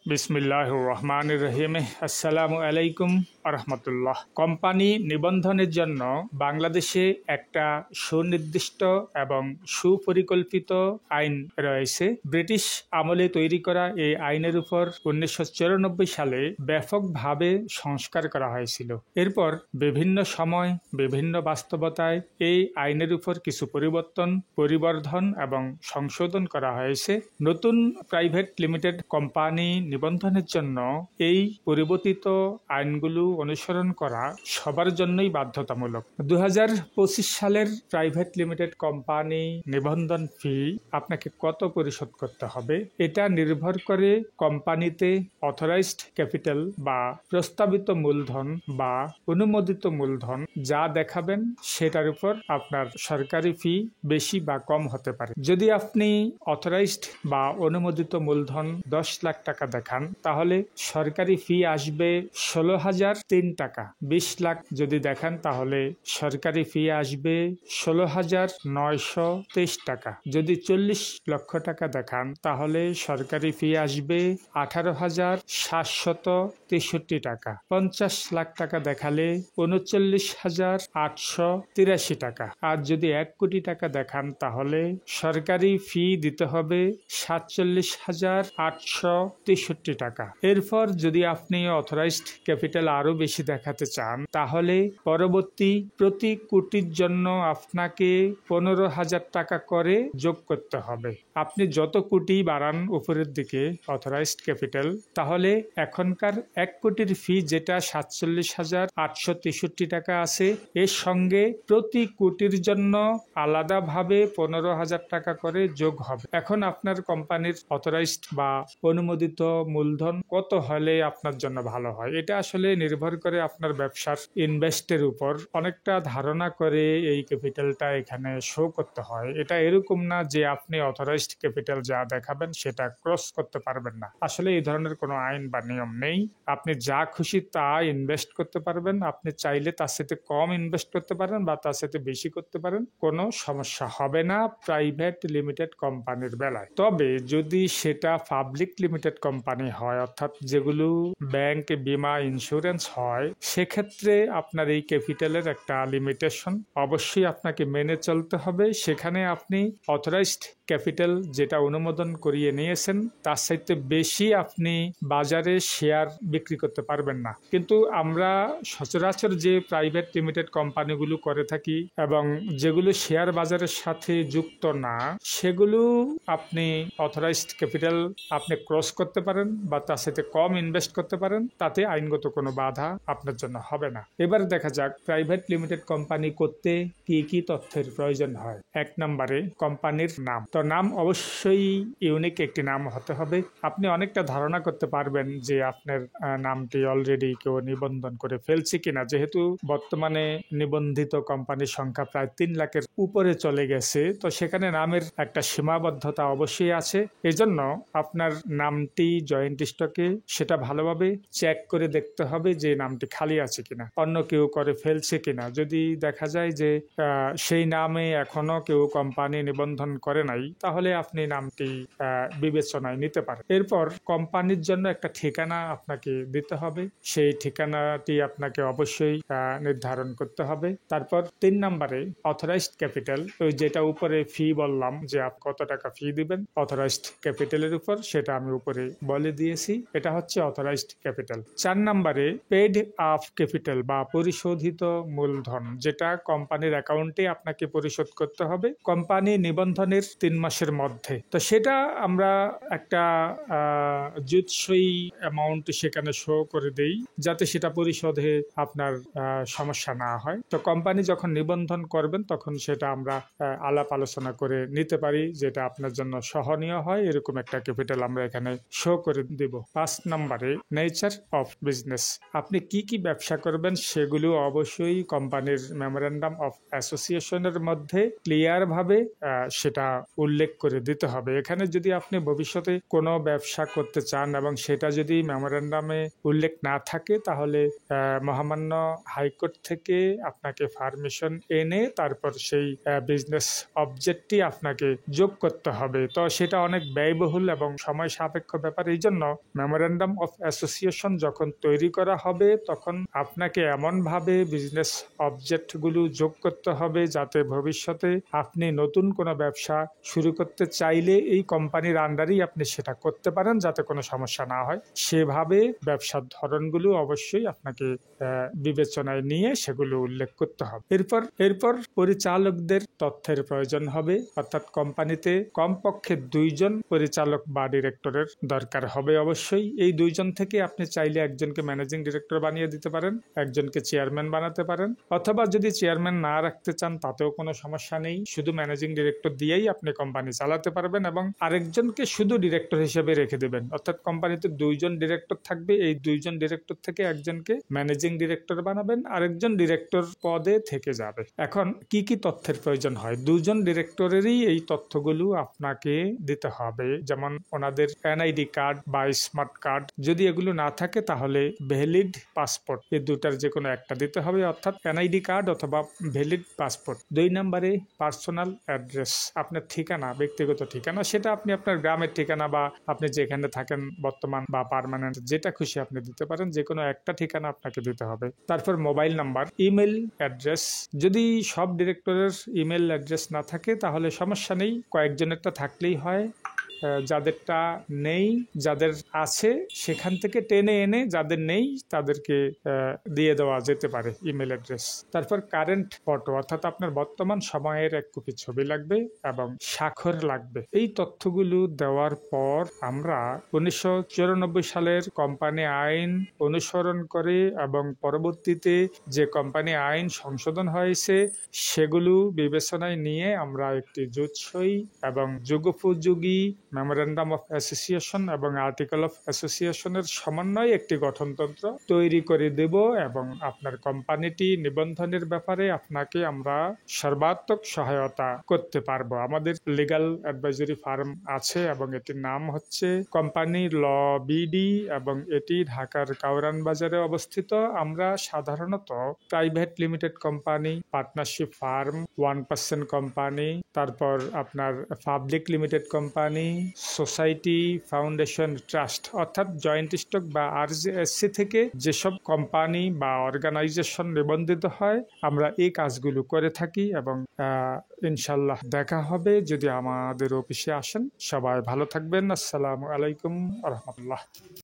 বিসমিল্লাহির রহমানির রহিম। আসসালামু আলাইকুম রহমতুল্লাহ। কোম্পানি নিবন্ধনের জন্য বাংলাদেশে একটা সুনির্দিষ্ট এবং সুপরিকল্পিত আইন রয়েছে। ব্রিটিশ আমলে তৈরি করা এই আইনের উপর 1994 সালে ব্যাপকভাবে সংস্কার করা হয়েছিল। এরপর বিভিন্ন সময় বিভিন্ন বাস্তবতায় এই আইনের উপর কিছু পরিবর্ধন এবং সংশোধন করা হয়েছে। নতুন প্রাইভেট লিমিটেড কোম্পানি নিবন্ধনের জন্য এই পরিবর্তিত আইনগুলো অনুসরণ করা সবার জন্যই বাধ্যতামূলক। 2025 সালের প্রাইভেট লিমিটেড কোম্পানি নিবন্ধন ফি আপনাকে কত পরিশোধ করতে হবে এটা নির্ভর করে কোম্পানিতে অথরাইজড ক্যাপিটাল বা প্রস্তাবিত মূলধন বা অনুমোদিত মূলধন যা দেখাবেন সেটার উপর আপনার সরকারি ফি বেশি বা কম হতে পারে। যদি আপনি অথরাইজড বা অনুমোদিত মূলধন 10 লাখ টাকা দেখান তাহলে সরকারি ফি আসবে 16,003 টাকা। 20 লাখ যদি দেখান তাহলে সরকারি ফি আসবে 16,923 টাকা। যদি 40 লক্ষ টাকা দেখান তাহলে সরকারি ফি আসবে 18,763 টাকা। 50 লাখ টাকা দেখালে 39,883 টাকা। আর যদি 1 কোটি টাকা দেখান তাহলে সরকারি ফি দিতে হবে 47,863 টাকা। এরপর যদি আপনি অথরাইজড ক্যাপিটাল আরো বেশি দেখাতে চান তাহলে পরবর্তী প্রতি কোটির জন্য আপনাকে 15,000 টাকা করে যোগ করতে হবে। আপনি যত কোটি বাড়ান উপরের দিকে অথরাইজড ক্যাপিটাল তাহলে এখনকার 1 কোটির ফি যেটা 47,863 টাকা আছে এর সঙ্গে প্রতি কোটির জন্য আলাদাভাবে 15,000 টাকা করে যোগ হবে। এখন আপনার কোম্পানির অথরাইজড বা অনুমোদিত মূলধন কত হলে আপনার জন্য ভালো হয় এটা আসলে নির্ভর করে আপনার ব্যবসার ইনভেস্টের উপর। অনেকটা ধারণা করে এই ক্যাপিটালটা এখানে শো করতে হয়। এটা এরকম না যে আপনি অথরাইজড ক্যাপিটাল যা দেখাবেন সেটা ক্রস করতে পারবেন না। আসলে এই ধরনের কোনো আইন বা নিয়ম নেই। আপনি যা খুশি তা ইনভেস্ট করতে পারবেন। আপনি চাইলে তার সাথে কম ইনভেস্ট করতে পারেন বা তার সাথে বেশি করতে পারেন, কোনো সমস্যা হবে না প্রাইভেট লিমিটেড কোম্পানির বেলায়। তবে যদি সেটা পাবলিক লিমিটেড কোম্পানি হয় অর্থাৎ যেগুলো ব্যাংক, বীমা, ইন্স্যুরেন্স হয় সেক্ষেত্রে আপনার এই ক্যাপিটালের একটা লিমিটেশন অবশ্যই আপনাকে মেনে চলতে হবে। সেখানে আপনি অথরাইজড ক্যাপিটাল যেটা অনুমোদন করিয়ে নিয়েছেন তার সাথে বেশি আপনি বাজারে শেয়ার বিক্রি করতে পারবেন না। কিন্তু আমরা সচরাচর যে প্রাইভেট লিমিটেড কোম্পানিগুলো করে থাকি এবং যেগুলো শেয়ার বাজারের সাথে যুক্ত না সেগুলো আপনি অথরাইজড ক্যাপিটাল আপনি ক্রস করতে পারেন বা তার সাথে কম ইনভেস্ট করতে পারেন, তাতে আইনগত কোনো বাধা আপনার জন্য হবে না। এবার দেখা যাক প্রাইভেট লিমিটেড কোম্পানি করতে কি কি তথ্যের প্রয়োজন হয়। 1 নম্বরে কোম্পানির নাম। তো নাম অবশ্যই ইউনিক একটি নাম হতে হবে। আপনি অনেকটা ধারণা করতে পারবেন যে আপনার নামটি অলরেডি কেউ নিবন্ধন করে ফেলছে কিনা, যেহেতু বর্তমানে নিবন্ধিত কোম্পানির সংখ্যা প্রায় 3 লাখের উপরে চলে গেছে। তো সেখানে নামের একটা সীমাবদ্ধতা অবশ্যই আছে। এজন্য আপনার নামটি জয়েন্ট স্টকে সেটা ভালোভাবে চেক করে দেখতে হবে যে নামটি খালি আছে কিনা, অন্য কেউ করে ফেলছে কিনা। যদি দেখা যায় যে সেই নামে এখনো কেউ কোম্পানি নিবন্ধন করে নাই তাহলে আপনি নামটি বিবেচনায় নিতে পারেন। এরপর কোম্পানির জন্য একটা ঠিকানা আপনাকে দিতে হবে। সেই ঠিকানাটি আপনাকে অবশ্যই নির্ধারণ করতে হবে। তারপর 3 নম্বরে অথরাইজড ক্যাপিটাল, ওই যেটা উপরে ফি বললাম যে আপনি কত টাকা ফি দিবেন অথরাইজড ক্যাপিটালের উপর, সেটা আমি উপরে বলে দিয়েছি। এটা হচ্ছে অথরাইজড ক্যাপিটাল। 4 নম্বরে পেড আপ ক্যাপিটাল বা পরিশোধিত মূলধন, যেটা কোম্পানির অ্যাকাউন্টে আপনাকে পরিশোধ করতে হবে কোম্পানি নিবন্ধনের 3 মাসের মধ্যে। তো সেটা আমরা একটা জুৎসই অ্যামাউন্ট সেখানে শো করে দেই যাতে সেটা পরিশোধে আপনার সমস্যা না হয়। তো কোম্পানি যখন নিবন্ধন করবেন তখন সেটা আমরা আলাপ আলোচনা করে নিতে পারি যেটা আপনার জন্য সহনীয় হয়, এরকম একটা ক্যাপিটাল আমরা এখানে শো করে দেব। 5 নম্বরে নেচার অফ বিজনেস। আপনি কি কি ব্যবসা করবেন সেগুলো অবশ্যই কোম্পানির মেমোরেন্ডাম অফ অ্যাসোসিয়েশনের মধ্যে ক্লিয়ার ভাবে সেটা উল্লেখ করে দিতে হবে। এখানে যদি আপনি ভবিষ্যতে কোনো ব্যবসা করতে চান এবং সেটা যদি মেমোরেন্ডামে উল্লেখ না থাকে, তাহলে মহামান্য হাইকোর্ট থেকে আপনাকে পারমিশন এনে তারপর সেই বিজনেস অবজেক্টটি আপনাকে যোগ করতে হবে। তো সেটা অনেক ব্যয়বহুল এবং সময় সাপেক্ষ ব্যাপার। এই জন্য মেমোরেন্ডাম অফ অ্যাসোসিয়েশন যখন তৈরি করা হবে তখন আপনাকে এমনভাবে বিজনেস অবজেক্টগুলো যোগ করতে হবে যাতে ভবিষ্যতে আপনি নতুন কোনো ব্যবসা শুরু করতে চাইলে এই কোম্পানির আন্ডারেই আপনি সেটা করতে পারেন, যাতে কোনো সমস্যা না হয়। সেভাবে ব্যবসার ধরনগুলো অবশ্যই আপনাকে বিবেচনায় নিয়ে সেগুলো উল্লেখ করতে হবে। এরপর পরিচালকদের তথ্যের প্রয়োজন হবে, অর্থাৎ কোম্পানিতে কমপক্ষে 2 জন পরিচালক বা ডিরেক্টরের দরকার হবে অবশ্যই। এই 2 জন থেকে আপনি চাইলে একজনকে ম্যানেজিং ডিরেক্টর বানিয়ে দিতে পারেন, একজনকে চেয়ারম্যান বানাতে পারেন, অথবা যদি চেয়ারম্যান না রাখতে চান তাতেও কোনো সমস্যা নেই, শুধু ম্যানেজিং ডিরেক্টর দিয়েই আপনি কোম্পানি চালাতে পারবেন এবং আরেকজনকে শুধু ডিরেক্টর হিসেবে রেখে দেবেন। অর্থাৎ কোম্পানিতে 2 জন ডিরেক্টর থাকবে, এই 2 জন ডিরেক্টর থেকে একজনকে ম্যানেজিং ডিরেক্টর বানাবেন, আরেকজন ডিরেক্টর পদে থেকে যাবে। এখন কি কি তথ্যের প্রয়োজন হয়? 2 জন ডিরেক্টরেরই এই তথ্যগুলো আপনাকে দিতে হবে, যেমন ওনাদের এনআইডি কার্ড বা স্মার্ট কার্ড। যদি এগুলো না থাকে তাহলে ভ্যালিড পাসপোর্ট, এই দুটার যে কোনো একটা দিতে হবে, অর্থাৎ এনআইডি কার্ড অথবা ভ্যালিড পাসপোর্ট। 2 নম্বরে পার্সোনাল অ্যাড্রেস, আপনার ঠিকানা, ব্যক্তিগত ঠিকানা, সেটা আপনি আপনার গ্রামের ঠিকানা বা আপনি যেখানে থাকেন বর্তমান বা পার্মানেন্ট, যেটা খুশি আপনি দিতে পারেন, যে কোনো একটা ঠিকানা আপনাকে দিতে হবে। তারপর মোবাইল নাম্বার, ইমেল অ্যাড্রেস। যদি সব ডিরেক্টরের ইমেল অ্যাড্রেস না থাকে তাহলে সমস্যা নেই, কয়েকজনেরটা থাকলেই হয়। যাদেরটা নেই, যাদের আছে সেখান থেকে টেনে এনে যাদের নেই তাদেরকে দিয়ে দেওয়া যেতে পারে ইমেল অ্যাড্রেস। তারপর কারেন্ট ফটো, অর্থাৎ আপনার বর্তমান সময়ের 1 কপি ছবি লাগবে এবং স্বাক্ষর লাগবে। এই তথ্যগুলো দেওয়ার পর আমরা 1994 সালের কোম্পানি আইন অনুসরণ করে এবং পরবর্তীতে যে কোম্পানি আইন সংশোধন হয়েছে সেগুলো বিবেচনায় নিয়ে আমরা একটি জুৎসই এবং যুগোপযোগী মেমোরেন্ডাম অফ অ্যাসোসিয়েশন এবং আর্টিকেল অফ অ্যাসোসিয়েশনের সমন্বয়ে একটি গঠনতন্ত্র তৈরি করে দেব এবং আপনার কোম্পানিটি নিবন্ধনের ব্যাপারে আপনাকে আমরা সর্বাত্মক সহায়তা করতে পারবো। আমাদের লিগ্যাল অ্যাডভাইজরি ফার্ম আছে এবং এটির নাম হচ্ছে কোম্পানি ল বিডি এবং এটি ঢাকার কাউরান বাজারে অবস্থিত। আমরা সাধারণত private limited company, partnership firm, 1% company, তারপর আপনার public limited company, society, foundation, trust অর্থাৎ জয়েন্ট স্টক বা আরজেএসসি থেকে যেসব কোম্পানি বা অর্গানাইজেশন নিবন্ধিত হয় আমরা এই কাজগুলো করে থাকি এবং ইনশাল্লাহ দেখা হবে যদি আমাদের অফিসে আসেন। সবাই ভালো থাকবেন। আসসালামু আলাইকুম ওয়া রাহমাতুল্লাহ।